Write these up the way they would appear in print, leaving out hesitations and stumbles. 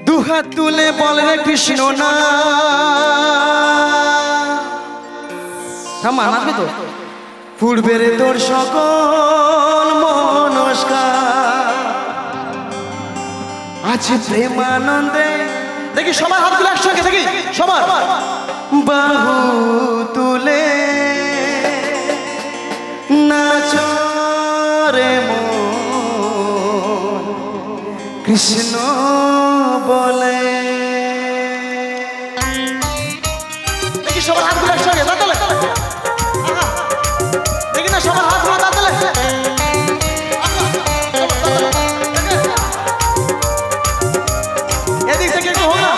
দুহাত তুলে বলে কৃষ্ণ না মানাবি তো পূর্বের তোর সকল মনস্কার আছে প্রেমানন্দে। দেখি সবার হাত তুলে একসঙ্গে দেখি সবার বাহু তুলে নাচো রে মন কৃষ্ণ বলে। দেখি সবার হাত তুলে একসঙ্গে তাহলে দেখি না সবার হাত তুলে তাহলে এদিক থেকে একটু হোক না।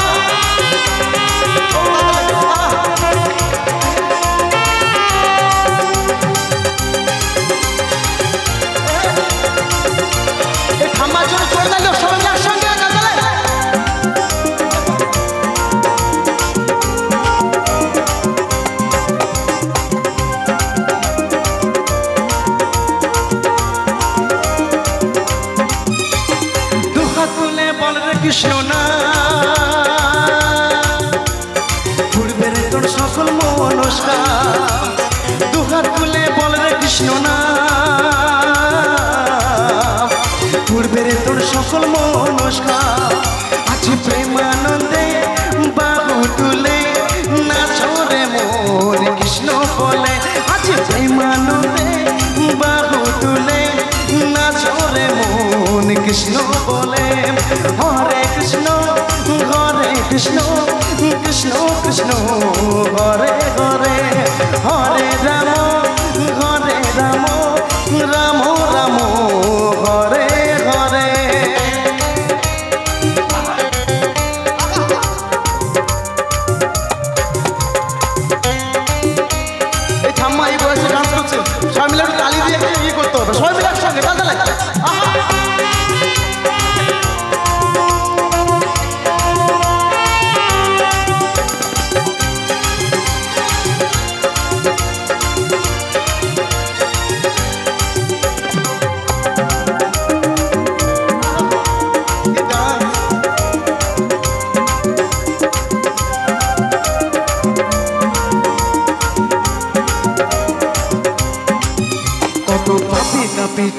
থামার জন্য চলে গেল সবাই একসঙ্গে কৃষ্ণ না পূর্বের তোর সকল মনস্কার দুহাত তুলে বলে রে কৃষ্ণ না পূর্বের তোর সকল মনস্কার আছে প্রেমানন্দে বাহু তুলে নাচো রে মন কৃষ্ণ বলে। আছে প্রেমানন্দে বাহু তুলে নাচো রে মন কৃষ্ণ বলে। হরে কৃষ্ণ কৃষ্ণ কৃষ্ণ হরে হরে হরে রাম রাম রাম হরে হরে। এই ঠাম্মা এই বয়সে ডান্স করছে সবাই মিলে তালি দিয়ে ইয়ে করতে হবে সবাই মিলে একসঙ্গে টানতে লাগবে।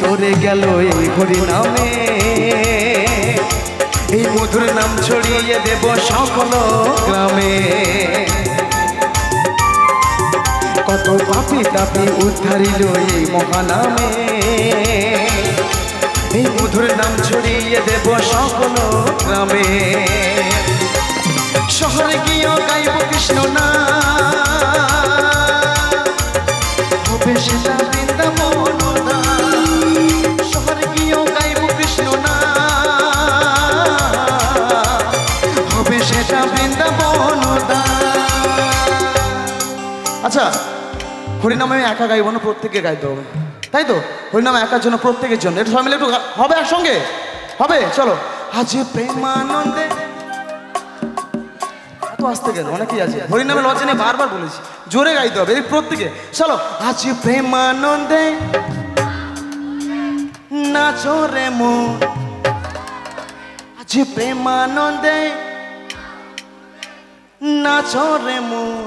তোরে গেল এই হরি নামে এই মধুর নাম ছড়িয়ে দেব সকল গ্রামে। কত পাপি তাপি উদ্ধারিল এই মহানামে এই মধুর নাম ছড়িয়ে দেব সকল গ্রামে। শহরে গিয়েও গাইব কৃষ্ণ না হবে সেটা বৃন্দাবন। আচ্ছা হরিনাম আমি একা গাইব না প্রত্যেকে গাইতে হবে তাই তো হরিনাম একার জন্য প্রত্যেকের জন্য একটু সবাই মিলে একটু হবে একসঙ্গে হবে চলো। আজ প্রেমানন্দে এত আসতে গেল অনেকেই আছে হরিনামে লজ্জা নিয়ে বারবার বলেছি জোরে গাইতে হবে প্রত্যেকে চলো। আজ প্রেমানন্দে নাচো রে মন আজ প্রেমানন্দে নাচো রে মন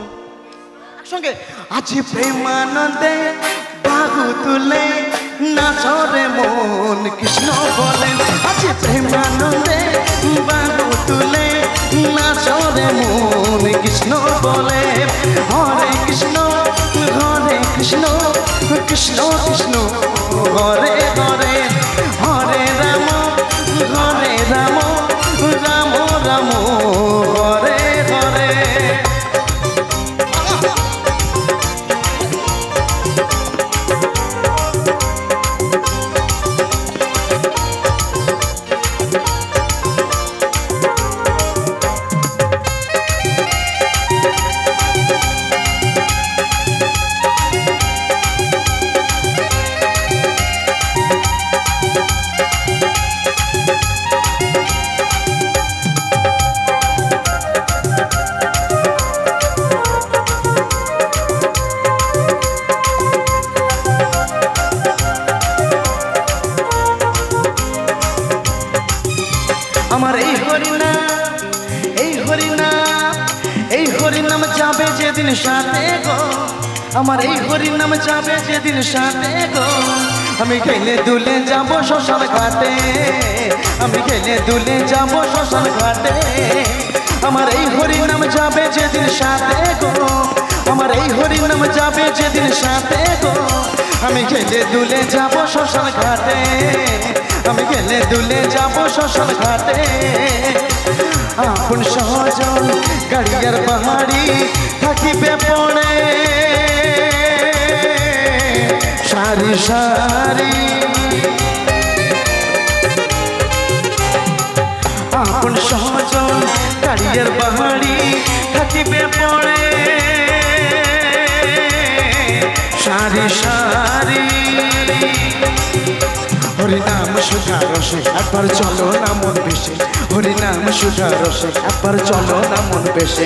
সঙ্গে। আজ প্রেমানন্দে বাহু তুলে নাচো রে মন কৃষ্ণ বলে। আজ প্রেমানন্দে বাহু তুলে নাচো রে মন কৃষ্ণ বলে। হরে কৃষ্ণ কৃষ্ণ কৃষ্ণ হরে হরে হরে রাম রাম রাম হরে হরে। হরিনাম, এই হরিনাম, এই হরিনাম যাবে যেদিন সাথে গো, আমার এই হরিনাম যাবে যেদিন সাথে গো। আমি খেলে দুলে যাব শ্মশান ঘাটে, আমি খেলে দুলে যাব শ্মশান ঘাটে। আমার এই হরিনাম যাবে যেদিন সাথে গো, আমার এই হরিনাম যাবে যেদিন সাথে গো। আমি খেলে দুলে যাব শ্মশান ঘাটে, আমি খেলে দুলে যাব শ্মশান ঘাটে। আপন সহজন গাড়িয়ার পাহাড়ি থাকিবে পড়ে সারি সারি, আপন সহজন গাড়িয়ার পাহাড়ি থাকিবে পড়ে সারি সারি। হরিনাম সুধা রসে একবার চলো না মন বেশে, হরিনাম সুধা রসে একবার চলো না মন বেশে।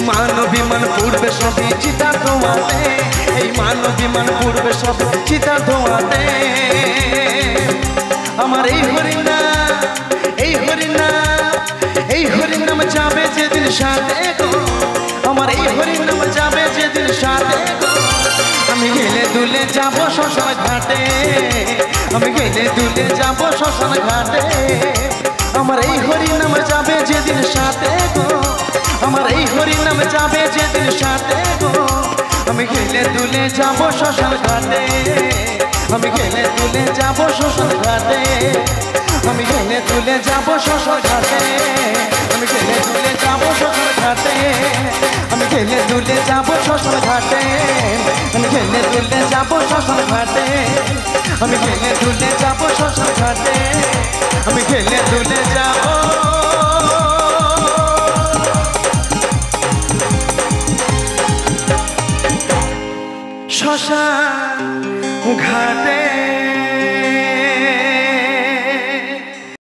মানবিমান পূর্বে সবই চিতা ধোয়াতে, এই মানবিমান পূর্বে সবই চিতা ধোয়াতে। আমার এই হরিনাম, এই হরিনাম, এই হরিনাম যাবে যেদিন সাথে গো, আমার এই হরিনাম যাবে যেদিন সাথে গো। আমি গেলে দুলে যাব শ্মশান ঘাটে, আমি গেলে দুলে যাব শ্মশান ঘাটে। আমার এই হরিনাম যাবে যেদিন সাথে গো, আমার এই হরিনাম যাবে যেদিন সাথে গো। আমি গেলে দুলে যাব শ্মশান ঘাটে, আমি গেলে দুলে যাব শ্মশান ঘাটে। আমি গেলে দুলে যাব শ্মশান ঘাটে, আমি গেলে দুলে যাব শ্মশান ঘাটে। আমি গেলে দুলে যাব শ্মশান ঘাটে, আমি গেলে দুলে যাব শ্মশান ঘাটে। আমি গেলে দুলে যাব শ্মশান ঘাটে, আমি গেলে দুলে যাব শ্মশান ঘাটে।